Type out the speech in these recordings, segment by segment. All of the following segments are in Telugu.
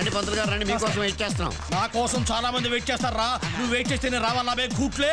రండి పంతులు గారు రండి, మీకోసం వెయిట్ చేస్తున్నాం. నా కోసం చాలా మంది వెయిట్ చేస్తారా? నువ్వు వెయిట్ చేస్తే నేను రావాలా? కూట్లే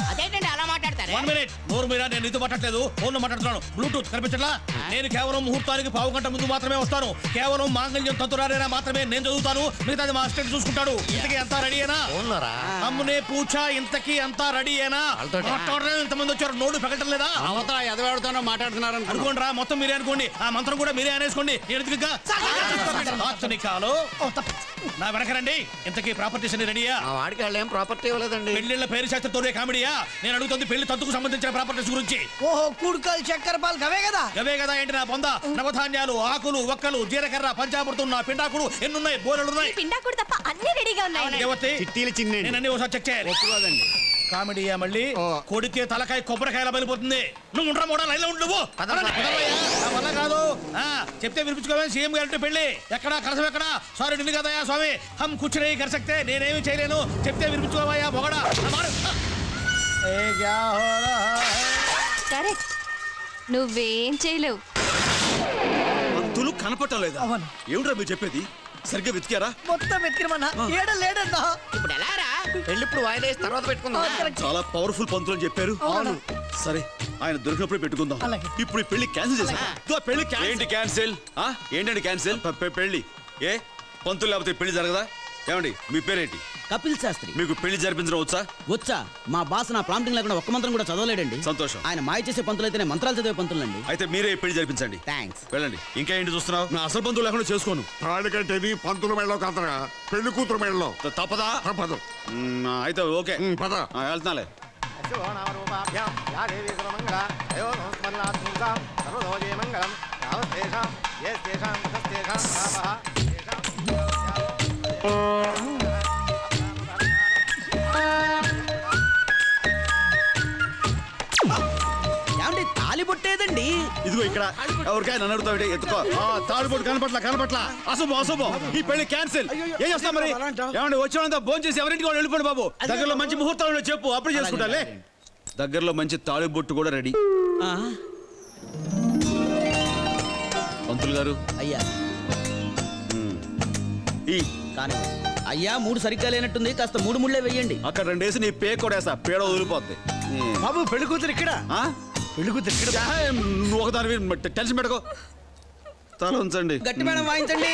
అదేంటండి అలా మాట్లాడతారు? 1 మినిట్. నోరు మీరా, నేను నీతో మాట్లాడలేదు, ఫోన్ లో మాట్లాడుతున్నాను. బ్లూటూత్ కనిపించట్లా? నేను కేవలం ముహూర్తానికి పావు గంట ముందు మాత్రమే వస్తాను. కేవలం మాంగళ్యం తంతురారేనా మాత్రమే నేను చదువుతాను, మిగతాది మా అసిస్టెంట్ చూసుకుంటాడు. ఇంతకీ అంతా రెడీయేనా? అమ్మునే పూచా ఇంతకీ అంతా రెడీయేనా? మాట్లాడలేదు, ఇంతమంది వచ్చారు, నోడు పెగటం లేదా? అవతల ఎదవాడుతోనో మాట్లాడుతున్నారు అనుకోండి రా, మొత్తం మీరే అనుకోండి. ఆ మంత్రం కూడా మీరే అనేసుకోండి. నా వెనకరండి. ఇంతకీ ప్రాపర్టీస్ అన్ని రెడీయా? మా వాడికి వాళ్ళు ఏం ప్రాపర్టీ ఇవ్వలేదండి. పెళ్లిళ్ళ పేరు శాస్త్రంతోనే కామెడీయా? నేను అడుగుతుంది పెళ్లి తంతుకు సంబంధించిన ప్రాపర్టీస్ గురించి. ఓహో, కూడుకలు చక్కెర పాలు గవే కదా? గవే కదా ఏంటి నా పొంద? నవధాన్యాలు, ఆకులు, ఒక్కలు, జీలకర్ర, పంచామృతం, నా పిండాకుడు ఎన్నున్నాయి? బోలెడున్నాయి. పిండాకుడు తప్ప అన్ని రెడీగా ఉన్నాయి. చిట్టీలు చిన్న నేను అన్ని ఒకసారి చెక్ చేయాలి. ఒప్పుకోదండి. కామెడీయా మళ్ళీ? కొడితే తలకాయ కొబ్బరికాయలా బలిపోతుంది. నువ్వు ఉండరా మూడా లైన్లో ఉండు. నువ్వు వల్ల కాదు. చెప్తే వినిపించుకోవే. సీఎం గారి పెళ్లి ఎక్కడా, కలసం ఎక్కడా? సారీ నిన్ను కదయా స్వామి, హమ్ కూర్చుని కరసక్తే, నేనేమి చేయలేను. చెప్తే వినిపించుకోవయ్యా మొగడా. కరెక్ట్, నువ్వేం చేయలేవు. పంతులు కనపట్టలేదా? ఏమిట్రా మీరు చెప్పేది? సరిగ్గా వెతికారా? మొత్తం వెతికిరమన్నా, ఏడ లేడన్నా. ఇప్పుడు ఎలా రా? పెళ్లి ఇప్పుడు వాయిదా వేసి తర్వాత పెట్టుకుందాం. చాలా పవర్ఫుల్ పంతులు అని చెప్పారు. సరే, ఆయన దొరికినప్పుడు పెట్టుకుందాం. ఇప్పుడు ఈ పెళ్లి క్యాన్సిల్ చేసా. పెళ్లి ఏంటి క్యాన్సిల్? ఏంటండి క్యాన్సిల్? పెళ్లి ఏ పంతులు లేకపోతే పెళ్లి జరగదా? ఏమండి మీ పేరేంటి? కపిల్ శాస్త్రి. మీకు పెళ్లి జరిపించడం వచ్చా? వచ్చా. మా బాస్ నా ప్రాంప్టింగ్ లేకుండా ఒక్క మంత్రం కూడా చదవలేడండి. సంతోషం. ఆయన మాయ చేసే పంతులు అయితేనే మంత్రాలు చదివే పంతులండి. అయితే మీరే పెళ్లి జరిపించండి. థ్యాంక్స్. వెళ్ళండి. ఇంకా ఏంటి చూస్తున్నావు? నా అసలు పంతులు లేకుండా చేసుకోను. తాళికంటేది పంతుల మెళ్ళలో కాదరా, పెళ్లి కూతురు మెళ్ళలో. తప్పదా? తప్పదు. అయితే ఓకే, పద. వెళ్తున్నాలే. ఏమండి తాలి బొట్టేదండి? ఇదిగో ఇక్కడ. ఎవరికైనా నన్ను అడుగుతావు, ఎత్తుకో. తాడుబోటు కనపట్ల అశుభం అశుభం. ఈ పెళ్లి క్యాన్సిల్. ఏం చేస్తాం మరి? ఏమండి వచ్చినంత భోజనం చేసి ఎవరింటికి వాళ్ళు వెళ్ళిపోండి బాబు. దగ్గరలో మంచి ముహూర్తాలు చెప్పు, అప్పుడు చేసుకుంటాలే. దగ్గరలో మంచి తాళిబొట్టు కూడా రెడీ. పంతులు గారు. అయ్యా ఈ కానీ అయ్యా 3 సరిగ్గా లేనట్టుంది, కాస్త 3 ముళ్ళే వెయ్యండి. అక్కడ 2 వేసి నీ పే కొడేసా, పేడ వదిలిపోద్ది. బాబు పెళ్లి కూతురు ఇక్కడ. పెళ్లి కూతురు ఇక్కడ. నువ్వు ఒకదాని టెన్షన్ పెట్టుకో. తల ఉంచండి. గట్టి మేడం వాయించండి.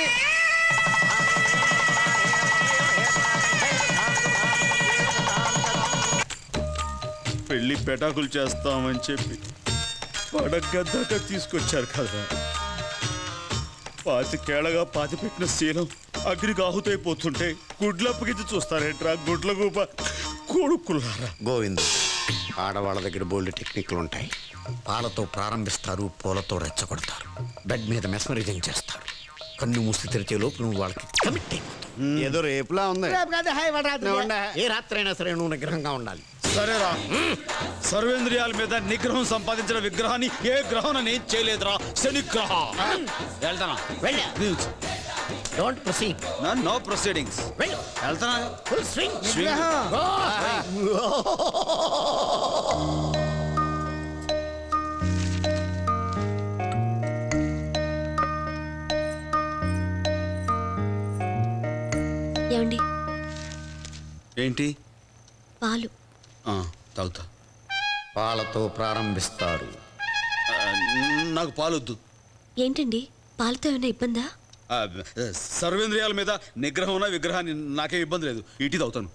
పెళ్లి పెటాకులు చేస్తామని చెప్పి పడగద్దాక తీసుకొచ్చారు కదా. 25 ఏళ్ళగా పాతిపెట్టిన శీలం అగ్నికి ఆహుతైపోతుంటే గుడ్లప్పగించి చూస్తారేంట్రా గుడ్ల గూప కొడుకులారా. గోవింద్, ఆడవాళ్ళ దగ్గర బోల్డ్ టెక్నిక్లు ఉంటాయి. పాలతో ప్రారంభిస్తారు, పూలతో రెచ్చగొడతారు, బెడ్ మీద మెస్మరైజింగ్ చేస్తారు. కన్ను మూసి తెరిచే లోపు నువ్వు వాళ్ళకి కమిట్ అయిపోతావు. ఏదో రేపులా ఉంది. ఏ రాత్రి అయినా సరే నువ్వు నిగ్రహంగా ఉండాలి. సరేరా, సర్వేంద్రియాల మీద నిగ్రహం సంపాదించిన విగ్రహాన్ని ఏ గ్రహం నేను చేయలేదురా, శనిగ్రహ. వెళ్తానా? Don't proceed. No proceedings. వెళ్తానా? Full swing. ఏమండి? ఏంటి? పాలు తాగుతా. పాలతో ప్రారంభిస్తారు. నాకు పాలొద్దు. ఏంటండి, పాలతో ఏమైనా ఇబ్బందా? సర్వేంద్రియాల మీద నిగ్రహం ఉన్న విగ్రహాన్ని నాకేం ఇబ్బంది లేదు. ఇటీ తాగుతాను.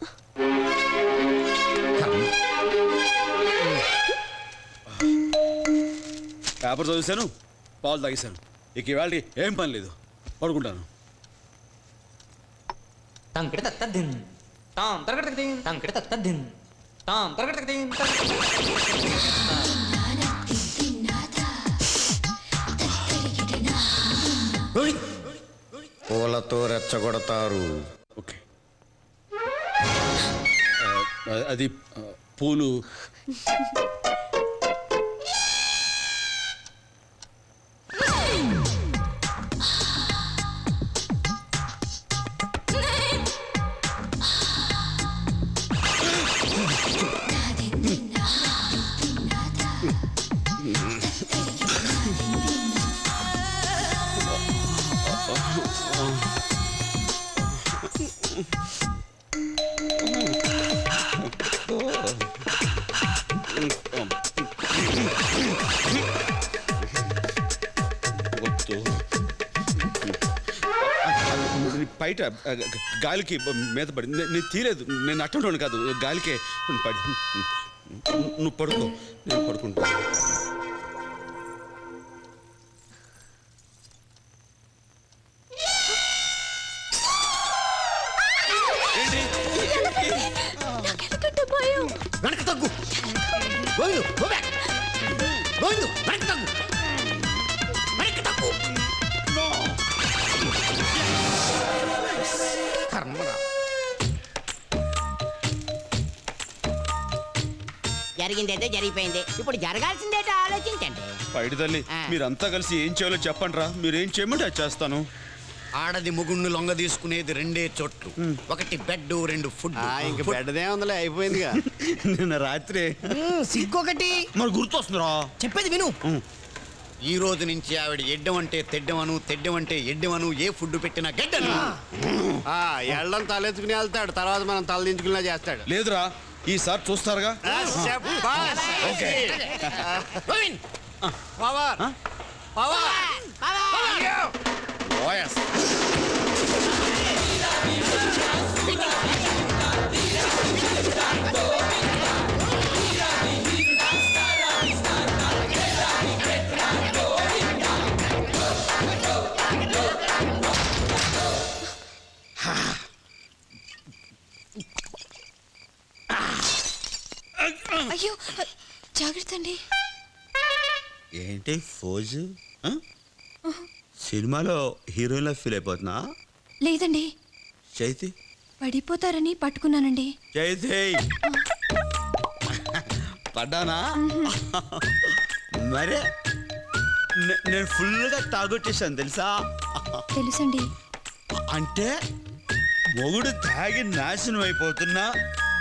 పేపర్ చదివాను, పాలు తాగేశాను. ఇక ఇవాళ ఏం పని లేదు, పడుకుంటాను. పూలతో రెచ్చగొడతారు. ఓకే. అది పూలు. బయట గాలికి మీద పడి నేను తీయలేదు, నేను అట్టంలోను కాదు, గాలికే పడి. నువ్వు పడుకో, నేను పడుకుంటా. వెనక తగ్గు గోవిందు, go back. గోవిందు, వెనక తగ్గు, వెనక తగ్గు. కర్మరా. జరిగిందేదో జరిగిపోయింది, ఇప్పుడు జరగాల్సిందేటో ఆలోచించండి. పైడి తల్లి, మీరంతా కలిసి ఏం చేయాలో చెప్పండి రా. మీరు ఏం చేయమంటే అది చేస్తాను. ఆడది ముగుణ్ణి లొంగ తీసుకునేది రెండే చోట్లు, ఒకటి బెడ్, రెండు ఫుడ్. ఇంక బెడ్దే ఉందిలే, అయిపోయిందిగా. నిన్న రాత్రి సిగ్గొకటి మరి గుర్తొస్తుందిరా. చెప్పేది విను. ఈ రోజు నుంచి ఆవిడ ఎడ్డం అంటే తెడ్డమను, తెడ్డం అంటే ఎడ్డమను, ఏ ఫుడ్ పెట్టినా గడ్డను. ఎళ్ళం తలెత్తుకుని వెళ్తాడు, తర్వాత మనం తల దించుకునేలా చేస్తాడు. లేదురా, ఈసారి చూస్తారుగా. గోవింద్, పవర్ పవర్ ఓయస్. అయ్యో జాగ్రత్త అండి. ఏంటి ఫోజు? సినిమాలో హీరోయిన్లా ఫీల్ అయిపోతున్నా? లేదండి, చైతి పడిపోతారని పట్టుకున్నానండి. చైతి పడ్డానా? మరే నేను ఫుల్గా తాగొట్టేశాను తెలుసా? తెలుసండి. అంటే మొగుడు తాగి నాశనం అయిపోతున్నా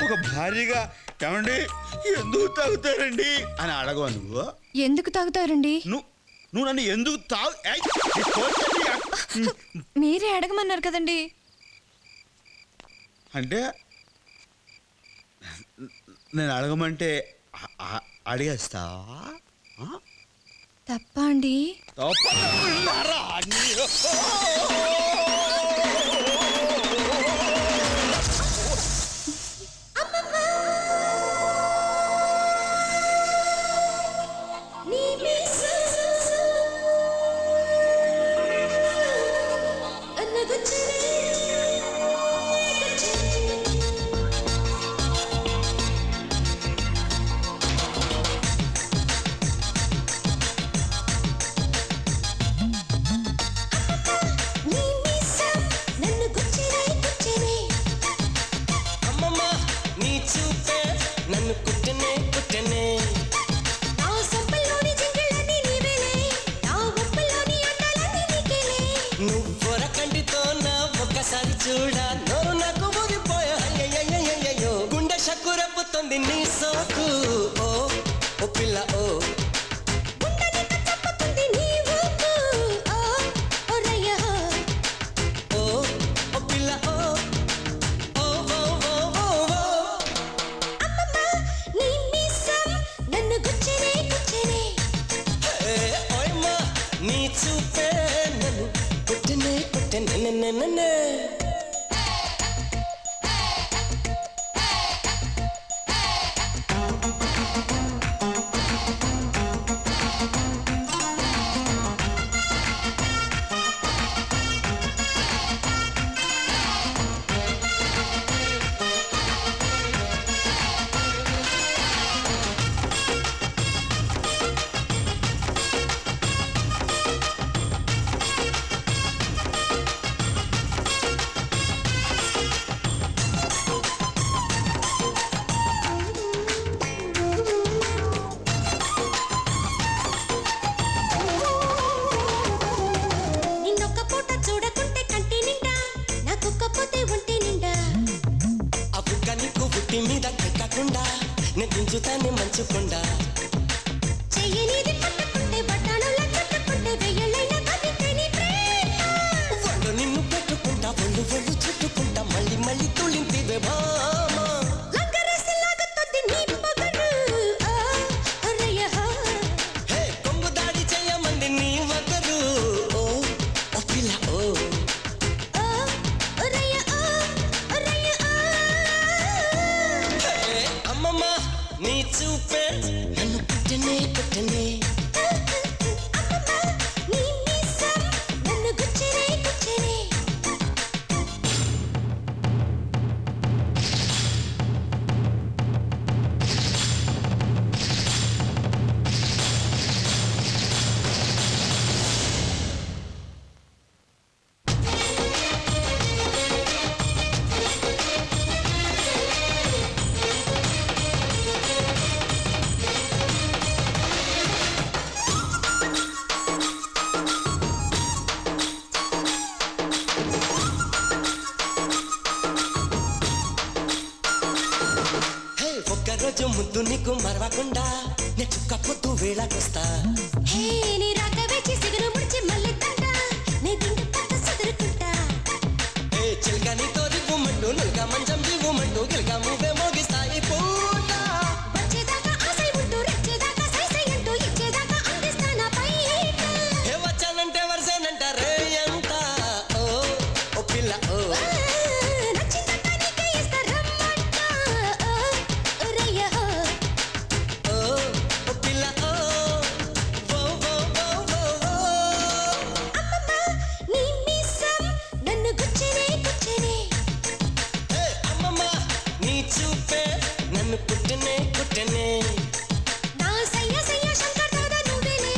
ఒక భార్యగా ఏమండి ఎందుకు తాగుతారండి అని అడగవా నువ్వు? ఎందుకు తాగుతారండి? నువ్వు నన్ను ఎందుకు తాగు మీరే అడగమన్నారు కదండి. అంటే నేను అడగమంటే అడిగేస్తావా? తప్ప అండి? తప్పకున్నారా? చూడా నోరు నాకు ముగిపోయా గుండె షక్కురెప్పుతుంది నీ సోకు. ఓ ఓ పిల్ల ఓ ఓ పిల్ల ఓ ఓ ఓ ఓ నన్ను గుచ్చనే గుచ్చనే ఓయమ్మా నీ చూపే నన్ను కొట్టనే కొట్టనే. మీద ఎక్కకుండా నేను దించుతానే మంచుకుండా చెయ్యనిది పట్టుకుంటే బట్టానుల చుట్టుకుంటే వెయ్యలైన కవితని ప్రేమ ఒళ్ళు నిన్ను పెట్టుకుంటా ఒళ్ళు ఒళ్ళు చుట్టుకుంటా మళ్ళీ హే ఒక్కరోజు ముద్దు నీకు మరవకుండా నే చుక్క పొద్దు వేళకొస్తా హే నీ రాక వేచి సిగను ముడిచి మళ్ళీ తంట నీ గుండె పక్క సదురుకుంటా ఏ చిల్క నీతో దిగుమంటూ నుల్గా మంచం దిగుమంటూ గిల్గా మూవే మోగిస్తాయి పూట వచ్చేదాకా ఆశై ఉంటూ రెచ్చేదాకా సైసై అంటూ ఇచ్చేదాకా అందిస్తానా పైట ఏ వచ్చానంటే వరసేనంట రే ఎంత ఓ ఓ పిల్ల ఓ నచ్చిందంతా నీకే ఇస్తా రమ్మంట ఓ రయ్య ఓ ఓ పిల్ల ఓ ఓ ఓ ఓ ఓ అమ్మమ్మ నీ మీసం నన్ను గుచ్చనే గుచ్చనే ఏ అమ్మమ్మ నీ చూపే నన్ను కుట్టనే కుట్టనే నా సయ్య సయ్య శంకర్ దాదా నువ్వేలే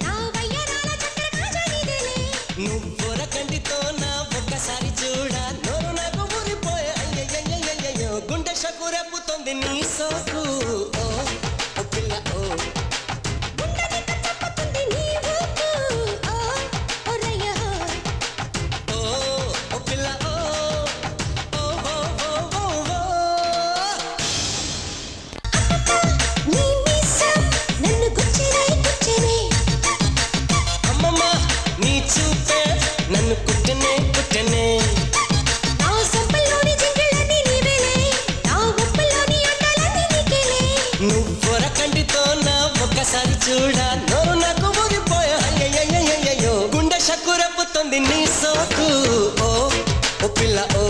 నా వయ్యరాల చక్కెర కాజా నీదేలే నువ్వు రకండితో నా ఒక్కసారి చూడ నోరు నాకు ఊరిపోయే అయ్యయ్యయ్యయ్యో గుండె షకు రేపుతోంది నీ సోకు ఓ ఓ పిల్ల ఓ గుండె నిక్క చప్పుతుంది నీ ఊపు ఓ ఓ రయ్య ఓ ఓ పిల్ల ఓ ఓ ఓ ఓ ఓ నీ మీసం నన్ను గుచ్చనే గుచ్చనే అమ్మమ్మ నీ చూపే నన్ను కుట్టనే కుట్టనే నా సంపల్లోని జింగిళ్ళన్నీ నీవేలే నా ఒప్పల్లోని అందాలన్నీ నీకేలే నువ్వు రకండితో నా ఒక్కసారి చూడ నోరు నాకు ఊరిపోయే అయ్యయ్యయ్యయ్యో గుండె షకు రేపుతోంది నీ సోకు ఓ ఓ పిల్ల ఓ